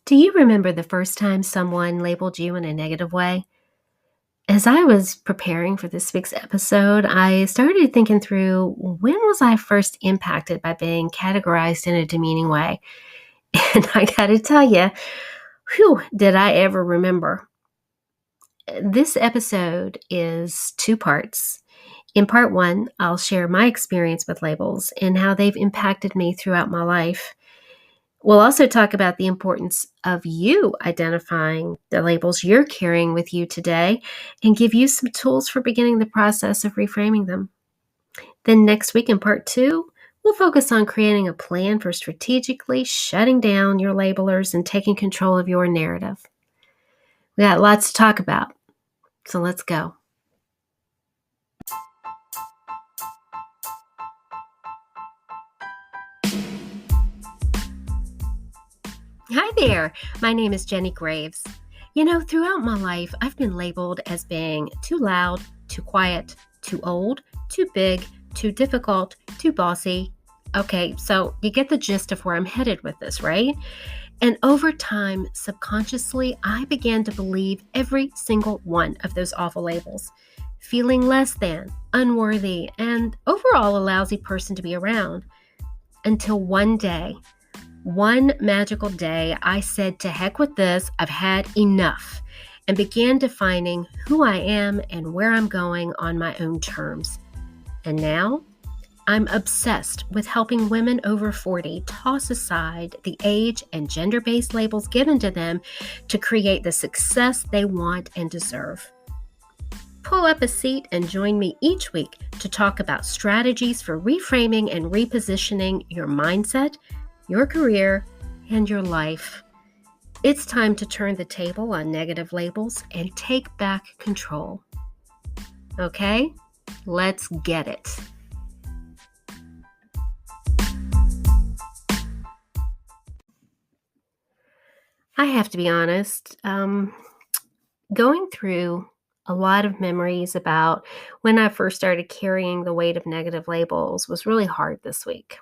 Do you remember the first time someone labeled you in a negative way? As I was preparing for this week's episode, I started thinking through when was I first impacted by being categorized in a demeaning way? And I got to tell you, whew, did I ever remember? This episode is two parts. In part one, I'll share my experience with labels and how they've impacted me throughout my life. We'll also talk about the importance of you identifying the labels you're carrying with you today and give you some tools for beginning the process of reframing them. Then next week in part two, we'll focus on creating a plan for strategically shutting down your labelers and taking control of your narrative. We got lots to talk about, so let's go. Hi there, my name is Jenny Graves. Throughout my life, I've been labeled as being too loud, too quiet, too old, too big, too difficult, too bossy. Okay, so you get the gist of where I'm headed with this, right? And over time, subconsciously, I began to believe every single one of those awful labels, feeling less than, unworthy, and overall a lousy person to be around. Until one magical day, I said, to heck with this, I've had enough, and began defining who I am and where I'm going on my own terms. And now, I'm obsessed with helping women over 40 toss aside the age and gender-based labels given to them to create the success they want and deserve. Pull up a seat and join me each week to talk about strategies for reframing and repositioning your mindset, your career, and your life. It's time to turn the table on negative labels and take back control. Okay, let's get it. I have to be honest, going through a lot of memories about when I first started carrying the weight of negative labels was really hard this week.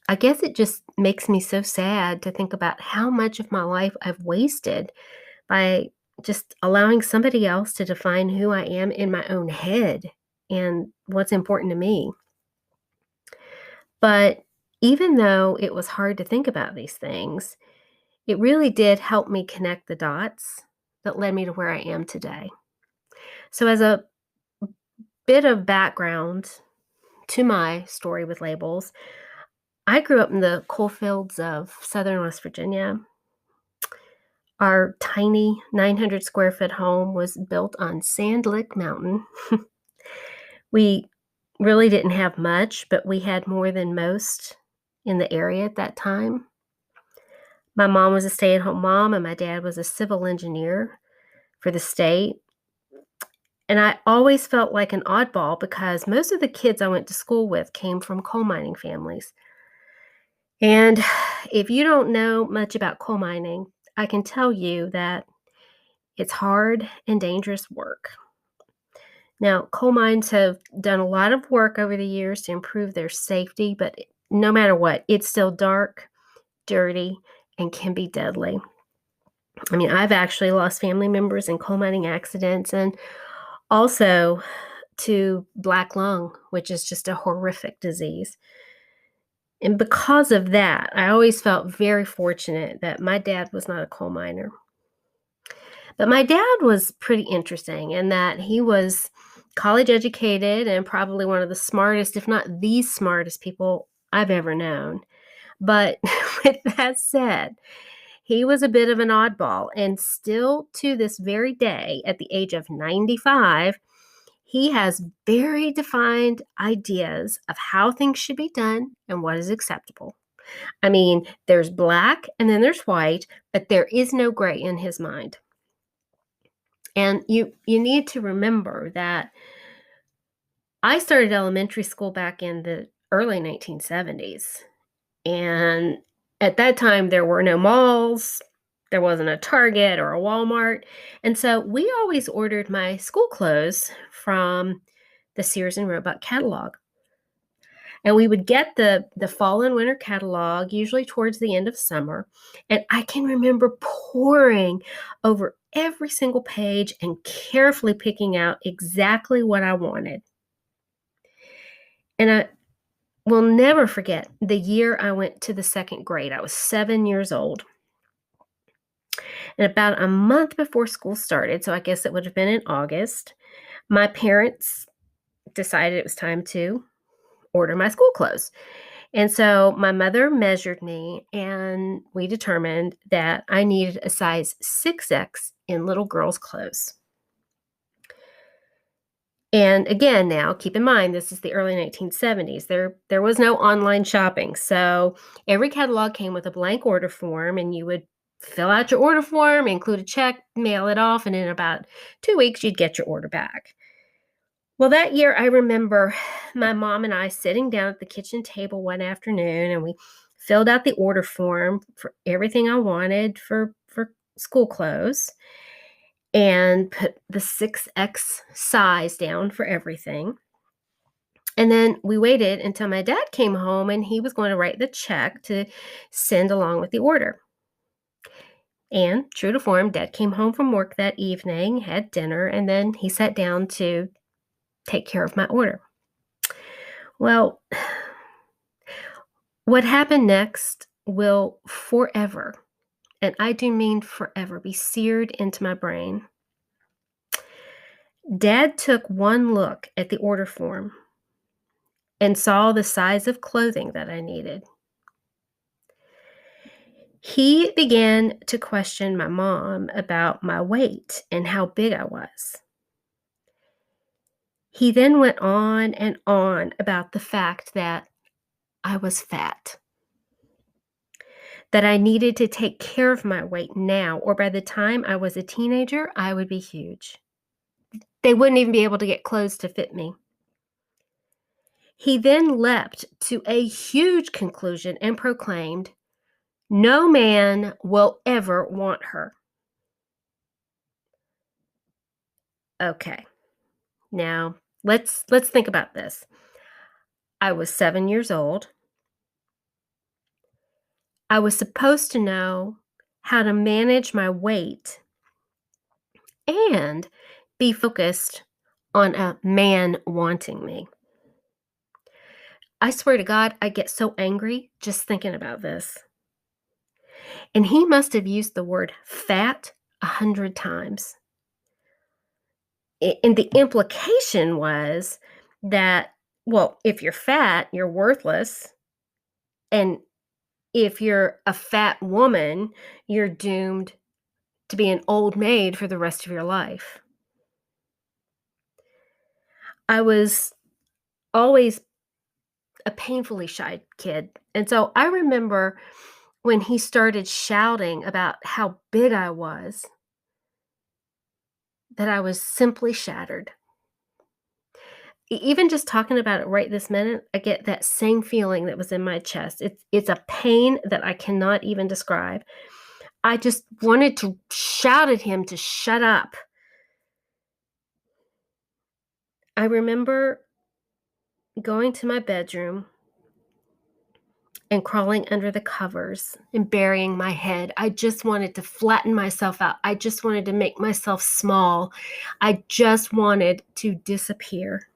I guess it just makes me so sad to think about how much of my life I've wasted by just allowing somebody else to define who I am in my own head and what's important to me. But even though it was hard to think about these things, it really did help me connect the dots that led me to where I am today. So, as a bit of background to my story with labels, I grew up in the coal fields of southern West Virginia. Our tiny 900 square foot home was built on Sand Lick Mountain. We really didn't have much, but we had more than most in the area at that time. My mom was a stay-at-home mom, and my dad was a civil engineer for the state. And I always felt like an oddball because most of the kids I went to school with came from coal mining families. And if you don't know much about coal mining, I can tell you that it's hard and dangerous work. Now, coal mines have done a lot of work over the years to improve their safety, but no matter what, it's still dark, dirty, and can be deadly. I mean, I've actually lost family members in coal mining accidents and also to black lung, which is just a horrific disease. And because of that, I always felt very fortunate that my dad was not a coal miner. But my dad was pretty interesting in that he was college educated and probably one of the smartest, if not the smartest people I've ever known. But with that said, he was a bit of an oddball, and still to this very day, at the age of 95, he has very defined ideas of how things should be done and what is acceptable. I mean, there's black and then there's white, but there is no gray in his mind. And you need to remember that I started elementary school back in the early 1970s. And at that time, there were no malls. There wasn't a Target or a Walmart. And so we always ordered my school clothes from the Sears and Roebuck catalog. And we would get the fall and winter catalog, usually towards the end of summer. And I can remember poring over every single page and carefully picking out exactly what I wanted. And I will never forget the year I went to the second grade. I was 7 years old. And about a month before school started, so I guess it would have been in August, my parents decided it was time to order my school clothes. And so my mother measured me, and we determined that I needed a size 6X in little girls' clothes. And again, now keep in mind, this is the early 1970s. There was no online shopping. So every catalog came with a blank order form, and you would fill out your order form, include a check, mail it off, and in about 2 weeks, you'd get your order back. Well, that year, I remember my mom and I sitting down at the kitchen table one afternoon, and we filled out the order form for everything I wanted for school clothes and put the 6X size down for everything. And then we waited until my dad came home, and he was going to write the check to send along with the order. And true to form, Dad came home from work that evening, had dinner, and then he sat down to take care of my order. Well, what happened next will forever, and I do mean forever, be seared into my brain. Dad took one look at the order form and saw the size of clothing that I needed. He began to question my mom about my weight and how big I was. He then went on and on about the fact that I was fat, that I needed to take care of my weight now, or by the time I was a teenager, I would be huge. They wouldn't even be able to get clothes to fit me. He then leapt to a huge conclusion and proclaimed, "No man will ever want her." Okay, now let's think about this. I was 7 years old. I was supposed to know how to manage my weight and be focused on a man wanting me. I swear to God, I get so angry just thinking about this. And he must have used the word fat 100 times. And the implication was that, well, if you're fat, you're worthless. And if you're a fat woman, you're doomed to be an old maid for the rest of your life. I was always a painfully shy kid. And so I remember when he started shouting about how big I was, that I was simply shattered. Even just talking about it right this minute, I get that same feeling that was in my chest. It's a pain that I cannot even describe. I just wanted to shout at him to shut up. I remember going to my bedroom and crawling under the covers and burying my head. I just wanted to flatten myself out. I just wanted to make myself small. I just wanted to disappear.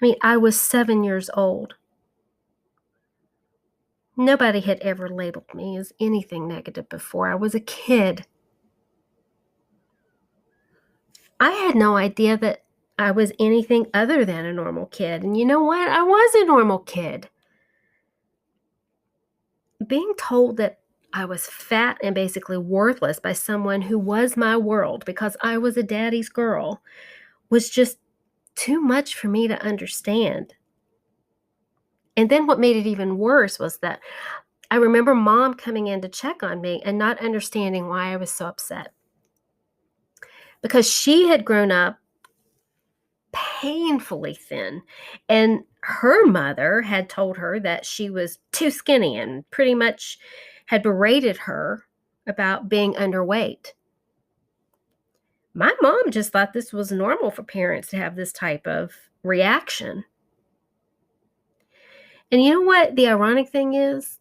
I mean, I was 7 years old. Nobody had ever labeled me as anything negative before. I was a kid. I had no idea that I was anything other than a normal kid. And you know what? I was a normal kid. Being told that I was fat and basically worthless by someone who was my world because I was a daddy's girl was just too much for me to understand. And then what made it even worse was that I remember mom coming in to check on me and not understanding why I was so upset. Because she had grown up painfully thin, and her mother had told her that she was too skinny and pretty much had berated her about being underweight. My mom just thought this was normal for parents to have this type of reaction. And you know what the ironic thing is?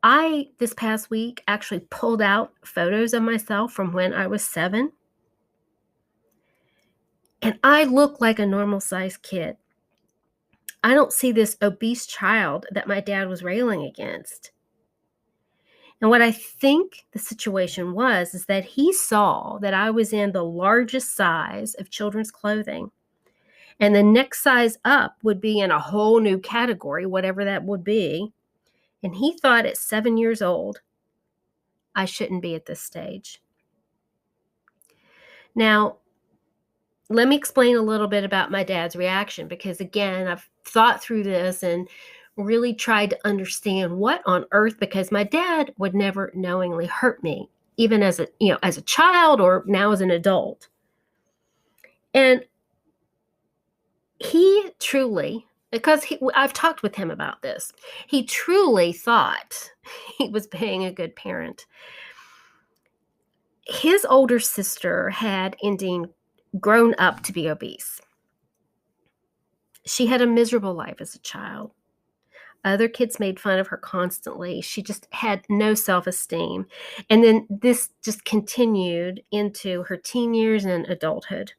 I, this past week, actually pulled out photos of myself from when I was 7, and I look like a normal-sized kid. I don't see this obese child that my dad was railing against. And what I think the situation was is that he saw that I was in the largest size of children's clothing, and the next size up would be in a whole new category, whatever that would be. And he thought at 7 years old, I shouldn't be at this stage. Now, let me explain a little bit about my dad's reaction, because again, I've thought through this and really tried to understand what on earth, because my dad would never knowingly hurt me, even as a child or now as an adult. And he truly, because I've talked with him about this, he truly thought he was being a good parent. His older sister had indeed grown up to be obese. She had a miserable life as a child. Other kids made fun of her constantly. She just had no self-esteem. And then this just continued into her teen years and adulthood.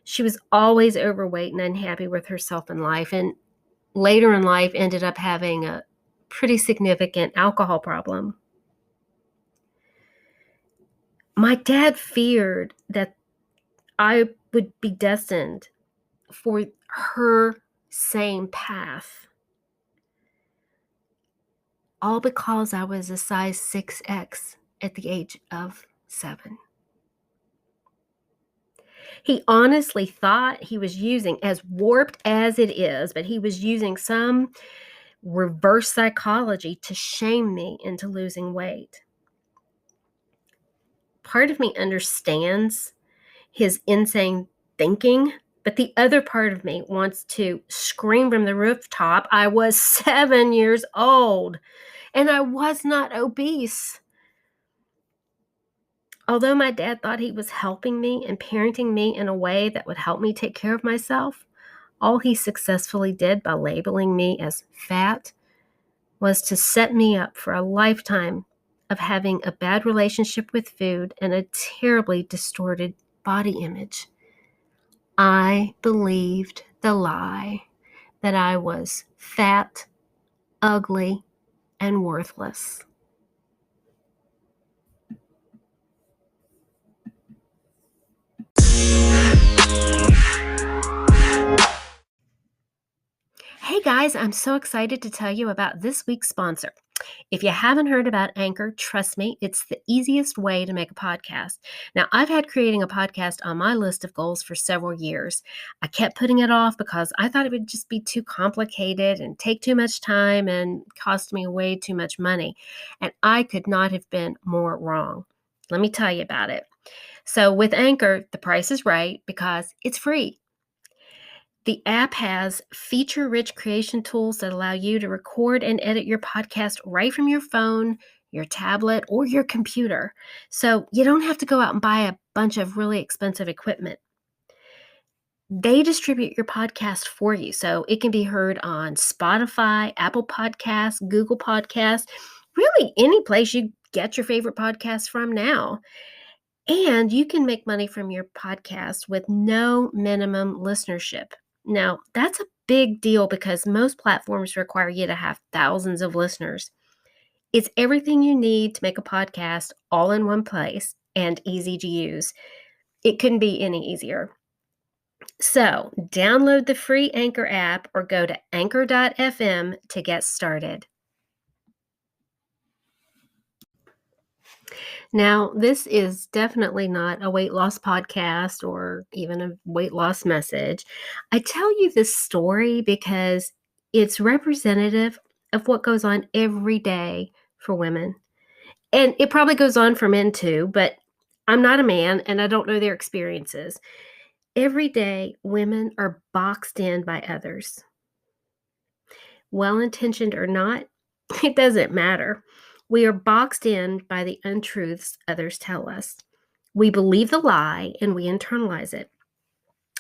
She was always overweight and unhappy with herself in life, and later in life ended up having a pretty significant alcohol problem. My dad feared that I would be destined for her same path, all because I was a size 6X at the age of 7. He honestly thought he was using, as warped as it is, but he was using some reverse psychology to shame me into losing weight. Part of me understands his insane thinking, but the other part of me wants to scream from the rooftop. I was 7 years old, and I was not obese. Although my dad thought he was helping me and parenting me in a way that would help me take care of myself, all he successfully did by labeling me as fat was to set me up for a lifetime of having a bad relationship with food and a terribly distorted body image. I believed the lie that I was fat, ugly, and worthless. Hey guys, I'm so excited to tell you about this week's sponsor. If you haven't heard about Anchor, trust me, it's the easiest way to make a podcast. Now, I've had creating a podcast on my list of goals for several years. I kept putting it off because I thought it would just be too complicated and take too much time and cost me way too much money. And I could not have been more wrong. Let me tell you about it. So with Anchor, the price is right because it's free. The app has feature-rich creation tools that allow you to record and edit your podcast right from your phone, your tablet, or your computer. So you don't have to go out and buy a bunch of really expensive equipment. They distribute your podcast for you, so it can be heard on Spotify, Apple Podcasts, Google Podcasts, really any place you get your favorite podcasts from now. And you can make money from your podcast with no minimum listenership. Now, that's a big deal because most platforms require you to have thousands of listeners. It's everything you need to make a podcast all in one place and easy to use. It couldn't be any easier. So, download the free Anchor app or go to anchor.fm to get started. Now, this is definitely not a weight loss podcast or even a weight loss message. I tell you this story because it's representative of what goes on every day for women. And it probably goes on for men too, but I'm not a man and I don't know their experiences. Every day, women are boxed in by others. Well-intentioned or not, it doesn't matter. We are boxed in by the untruths others tell us. We believe the lie and we internalize it.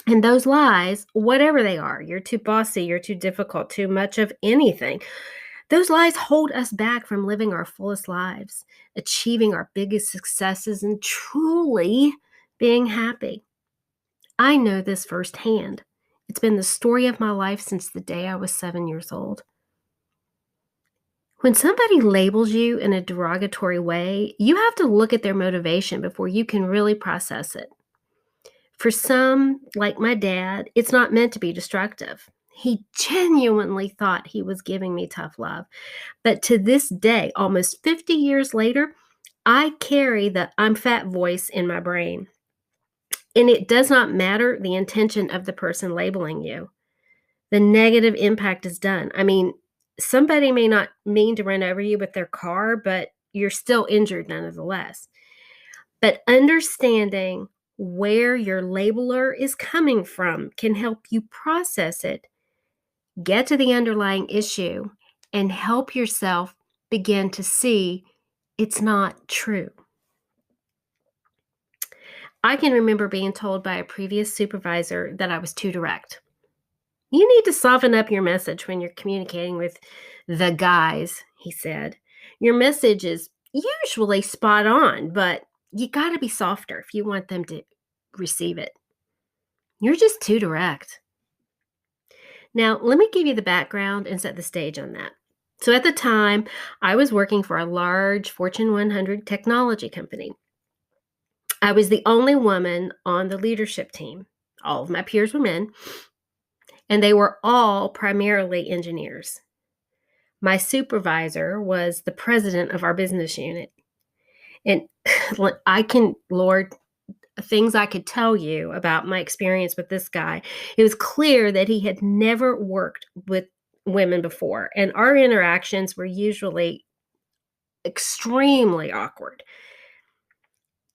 And those lies, whatever they are, you're too bossy, you're too difficult, too much of anything, those lies hold us back from living our fullest lives, achieving our biggest successes, and truly being happy. I know this firsthand. It's been the story of my life since the day I was 7 years old. When somebody labels you in a derogatory way, you have to look at their motivation before you can really process it. For some, like my dad, it's not meant to be destructive. He genuinely thought he was giving me tough love. But to this day, almost 50 years later, I carry the I'm fat voice in my brain. And it does not matter the intention of the person labeling you. The negative impact is done. I mean, somebody may not mean to run over you with their car, but you're still injured nonetheless. But understanding where your labeler is coming from can help you process it, get to the underlying issue, and help yourself begin to see it's not true. I can remember being told by a previous supervisor that I was too direct. You need to soften up your message when you're communicating with the guys, he said. Your message is usually spot on, but you got to be softer if you want them to receive it. You're just too direct. Now, let me give you the background and set the stage on that. So at the time, I was working for a large Fortune 100 technology company. I was the only woman on the leadership team. All of my peers were men, and they were all primarily engineers. My supervisor was the president of our business unit. And Lord, things I could tell you about my experience with this guy. It was clear that he had never worked with women before, and our interactions were usually extremely awkward.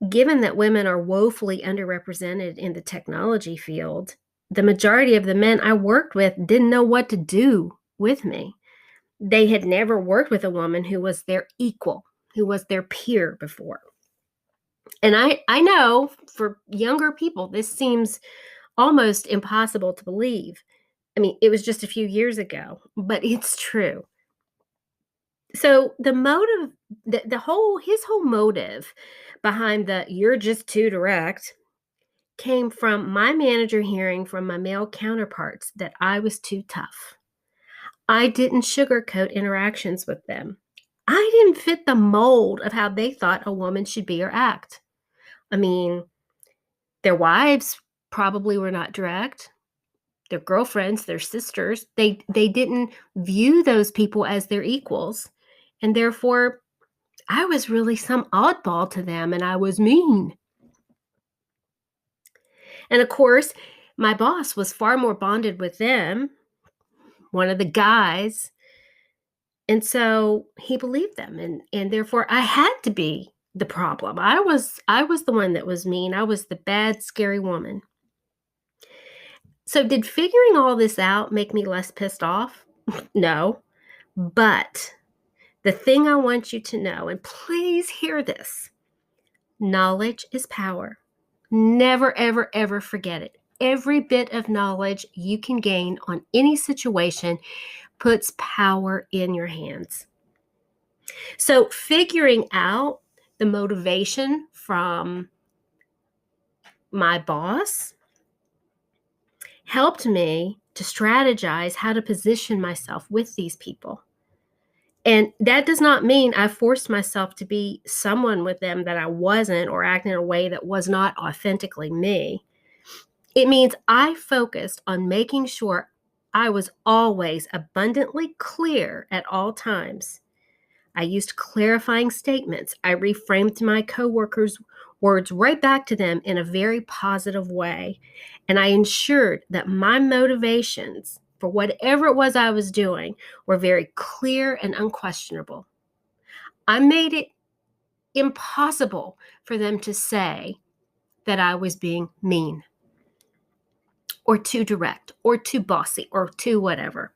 Given that women are woefully underrepresented in the technology field, the majority of the men I worked with didn't know what to do with me. They had never worked with a woman who was their equal, who was their peer before. And I know for younger people, this seems almost impossible to believe. I mean, it was just a few years ago, but it's true. So the motive, his whole motive behind the you're just too direct came from my manager hearing from my male counterparts that I was too tough. I didn't sugarcoat interactions with them. I didn't fit the mold of how they thought a woman should be or act. I mean, their wives probably were not direct. Their girlfriends, their sisters, they didn't view those people as their equals. And therefore, I was really some oddball to them, and I was mean. And of course, my boss was far more bonded with them, one of the guys. And so he believed them, and therefore I had to be the problem. I was the one that was mean. I was the bad, scary woman. So did figuring all this out make me less pissed off? No. But the thing I want you to know, and please hear this, knowledge is power. Never, ever, ever forget it. Every bit of knowledge you can gain on any situation puts power in your hands. So figuring out the motivation from my boss helped me to strategize how to position myself with these people. And that does not mean I forced myself to be someone with them that I wasn't or act in a way that was not authentically me. It means I focused on making sure I was always abundantly clear at all times. I used clarifying statements. I reframed my coworkers' words right back to them in a very positive way. And I ensured that my motivations for whatever it was I was doing were very clear and unquestionable. I made it impossible for them to say that I was being mean or too direct or too bossy or too whatever.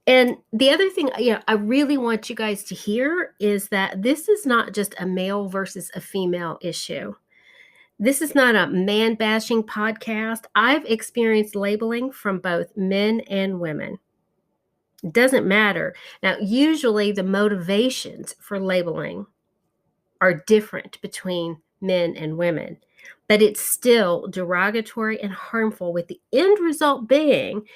And the other thing, I really want you guys to hear is that this is not just a male versus a female issue. This is not a man bashing podcast. I've experienced labeling from both men and women. It doesn't matter. Now, usually the motivations for labeling are different between men and women, but it's still derogatory and harmful, with the end result being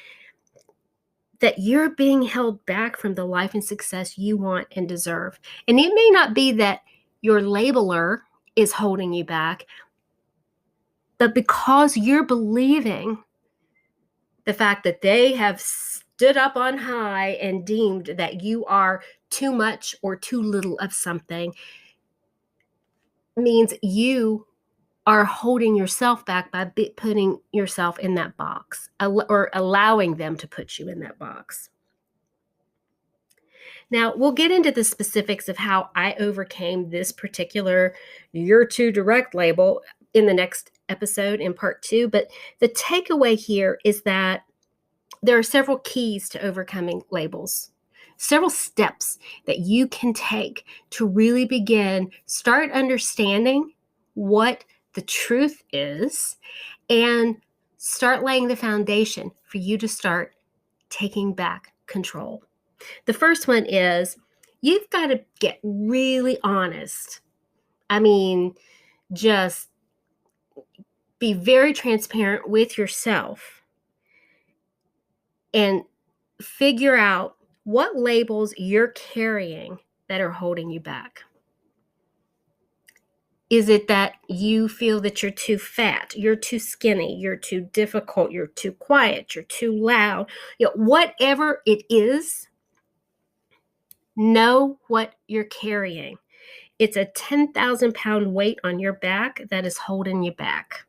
that you're being held back from the life and success you want and deserve. And it may not be that your labeler is holding you back, but because you're believing the fact that they have stood up on high and deemed that you are too much or too little of something, means you are holding yourself back by putting yourself in that box, or allowing them to put you in that box. Now, we'll get into the specifics of how I overcame this particular "you're too direct" label in the next episode in part 2. But the takeaway here is that there are several keys to overcoming labels, several steps that you can take to really start understanding what the truth is, and start laying the foundation for you to start taking back control. The first one is you've got to get really honest. I mean, just be very transparent with yourself and figure out what labels you're carrying that are holding you back. Is it that you feel that you're too fat, you're too skinny, you're too difficult, you're too quiet, you're too loud? Whatever it is, know what you're carrying. It's a 10,000-pound weight on your back that is holding you back.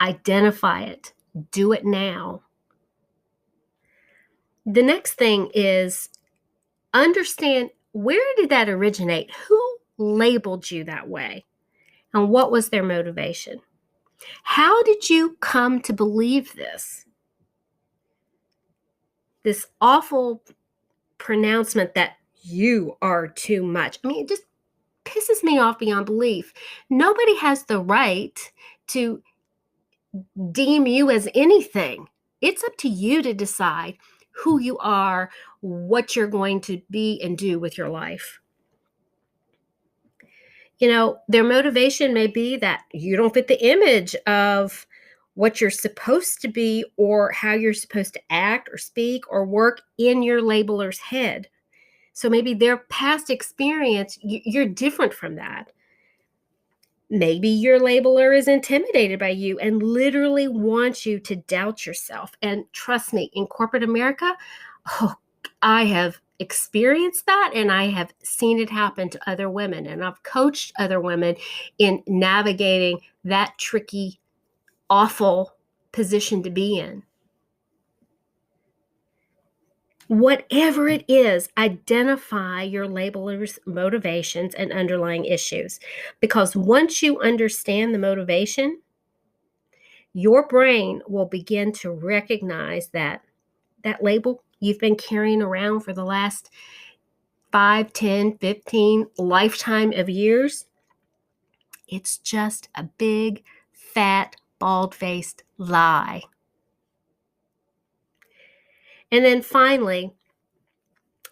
Identify it. Do it now. The next thing is understand, where did that originate? Who labeled you that way? And what was their motivation? How did you come to believe this? This awful pronouncement that you are too much. I mean, it just pisses me off beyond belief. Nobody has the right to deem you as anything. It's up to you to decide who you are, what you're going to be and do with your life. Their motivation may be that you don't fit the image of what you're supposed to be, or how you're supposed to act or speak or work in your labeler's head. So maybe their past experience, you're different from that. Maybe your labeler is intimidated by you and literally wants you to doubt yourself. And trust me, in corporate America, I have experienced that, and I have seen it happen to other women, and I've coached other women in navigating that tricky, awful position to be in. Whatever it is, identify your labeler's motivations and underlying issues. Because once you understand the motivation, your brain will begin to recognize that label you've been carrying around for the last 5, 10, 15 lifetime of years, it's just a big, fat, bald-faced lie. And then finally,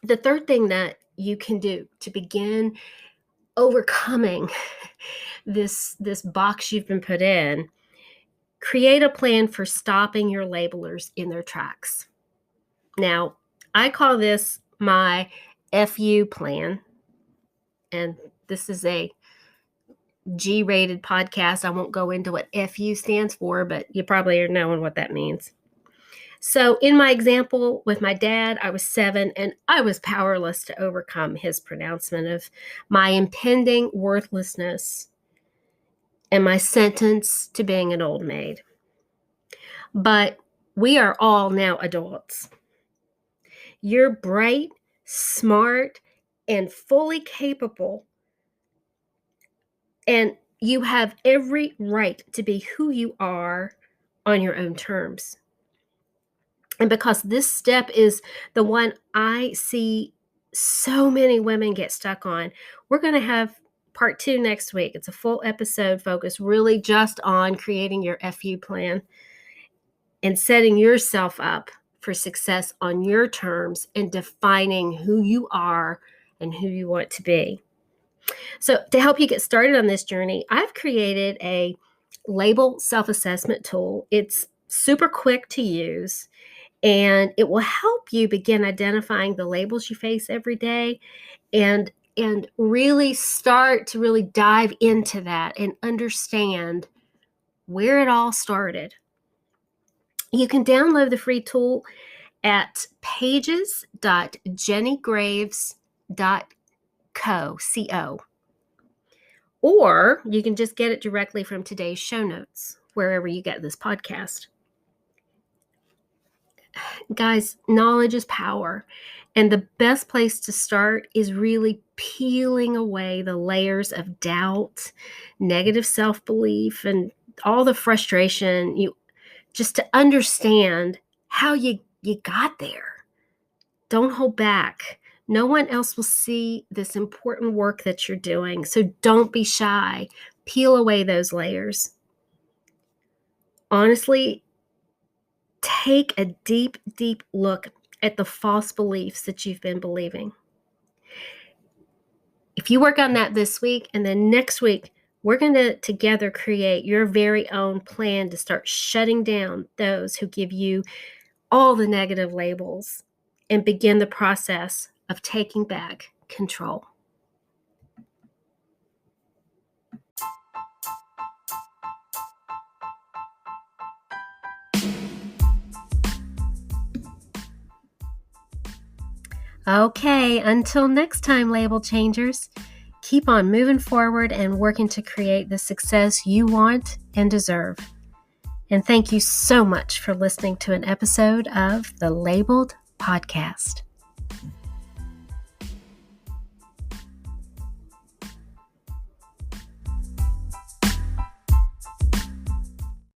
the third thing that you can do to begin overcoming this box you've been put in, create a plan for stopping your labelers in their tracks. Now, I call this my FU plan, and this is a G-rated podcast. I won't go into what FU stands for, but you probably are knowing what that means. So in my example with my dad, I was 7 and I was powerless to overcome his pronouncement of my impending worthlessness and my sentence to being an old maid. But we are all now adults. You're bright, smart, and fully capable, and you have every right to be who you are on your own terms. And because this step is the one I see so many women get stuck on, we're going to have part 2 next week. It's a full episode focused really just on creating your FU plan and setting yourself up for success on your terms and defining who you are and who you want to be. So to help you get started on this journey, I've created a label self-assessment tool. It's super quick to use, and it will help you begin identifying the labels you face every day and really start to really dive into that and understand where it all started. You can download the free tool at pages.jennygraves.co. Or you can just get it directly from today's show notes, wherever you get this podcast. Guys, knowledge is power. And the best place to start is really peeling away the layers of doubt, negative self-belief, and all the frustration, just to understand how you got there. Don't hold back. No one else will see this important work that you're doing. So don't be shy. Peel away those layers. Honestly, take a deep, deep look at the false beliefs that you've been believing. If you work on that this week, and then next week, we're going to together create your very own plan to start shutting down those who give you all the negative labels and begin the process of taking back control. Okay, until next time, label changers, keep on moving forward and working to create the success you want and deserve. And thank you so much for listening to an episode of the Labeled Podcast.